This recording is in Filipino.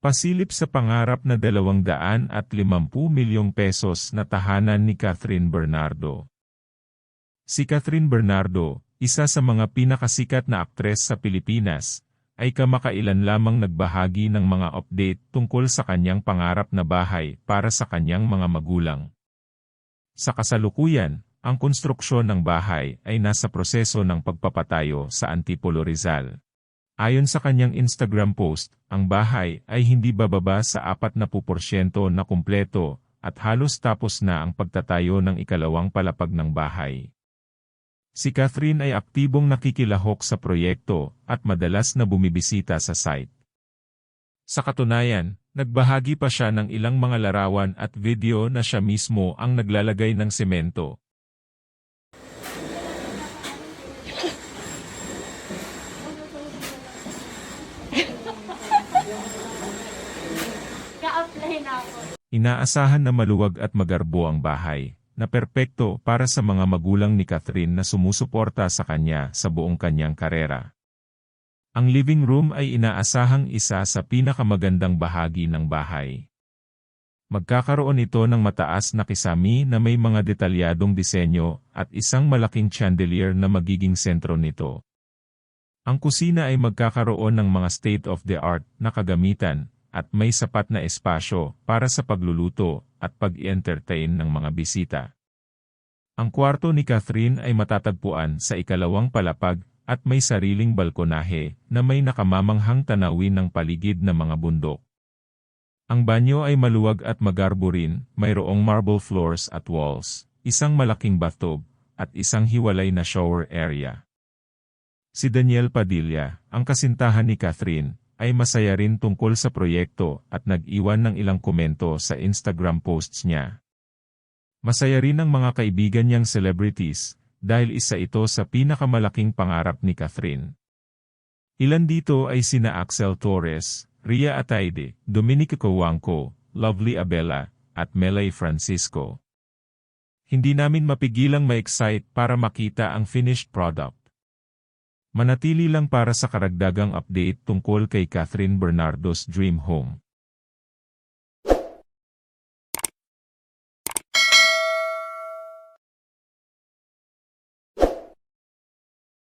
Pasilip sa pangarap na 250 milyong pesos na tahanan ni Catherine Bernardo. Si Catherine Bernardo, isa sa mga pinakasikat na aktres sa Pilipinas, ay kamakailan lamang nagbahagi ng mga update tungkol sa kanyang pangarap na bahay para sa kanyang mga magulang. Sa kasalukuyan, ang konstruksyon ng bahay ay nasa proseso ng pagpapatayo sa Antipolo, Rizal. Ayon sa kanyang Instagram post, ang bahay ay hindi bababa sa 40% na kumpleto at halos tapos na ang pagtatayo ng ikalawang palapag ng bahay. Si Catherine ay aktibong nakikilahok sa proyekto at madalas na bumibisita sa site. Sa katunayan, nagbahagi pa siya ng ilang mga larawan at video na siya mismo ang naglalagay ng semento. Inaasahan na maluwag at magarbo ang bahay, na perpekto para sa mga magulang ni Catherine na sumusuporta sa kanya sa buong kanyang karera. Ang living room ay inaasahang isa sa pinakamagandang bahagi ng bahay. Magkakaroon ito ng mataas na kisami na may mga detalyadong disenyo at isang malaking chandelier na magiging sentro nito. Ang kusina ay magkakaroon ng mga state-of-the-art na kagamitan, at may sapat na espasyo para sa pagluluto at pag-i-entertain ng mga bisita. Ang kwarto ni Catherine ay matatagpuan sa ikalawang palapag at may sariling balkonahe na may nakamamanghang tanawin ng paligid ng mga bundok. Ang banyo ay maluwag at magarbo rin, mayroong marble floors at walls, isang malaking bathtub, at isang hiwalay na shower area. Si Daniel Padilla, ang kasintahan ni Catherine, ay masaya rin tungkol sa proyekto at nag-iwan ng ilang komento sa Instagram posts niya. Masaya rin ang mga kaibigan niyang celebrities, dahil isa ito sa pinakamalaking pangarap ni Catherine. Ilan dito ay sina Axel Torres, Ria Ataide, Dominic Cojuangco, Lovely Abela, at Melay Francisco. Hindi namin mapigilang ma-excite para makita ang finished product. Manatili lang para sa karagdagang update tungkol kay Catherine Bernardo's dream home.